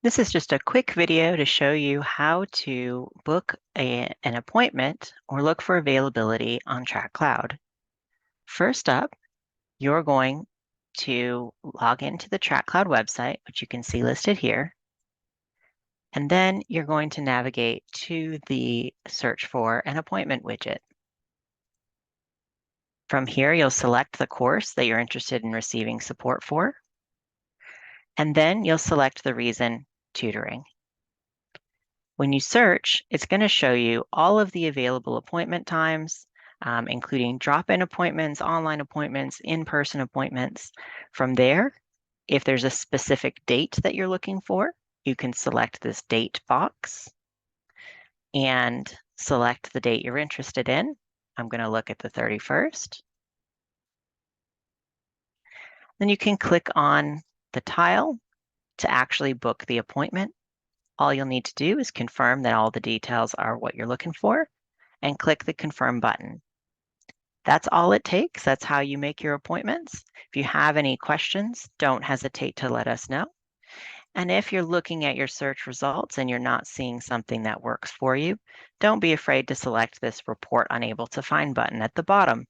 This is just a quick video to show you how to book an appointment or look for availability on TracCloud. First up, you're going to log into the TracCloud website, which you can see listed here. And then you're going to navigate to the search for an appointment widget. From here, you'll select the course that you're interested in receiving support for. And then you'll select the reason, tutoring. When you search, it's going to show you all of the available appointment times, including drop-in appointments, online appointments, in-person appointments. From there, if there's a specific date that you're looking for, you can select this date box and select the date you're interested in. I'm going to look at the 31st. Then you can click on the tile to actually book the appointment. All you'll need to do is confirm that all the details are what you're looking for and click the confirm button. That's all it takes. That's how you make your appointments. If you have any questions, don't hesitate to let us know. And if you're looking at your search results and you're not seeing something that works for you, don't be afraid to select this report unable to find button at the bottom.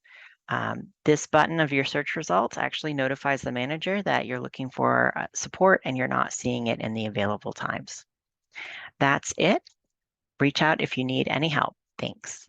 This button of your search results actually notifies the manager that you're looking for support and you're not seeing it in the available times. That's it. Reach out if you need any help. Thanks.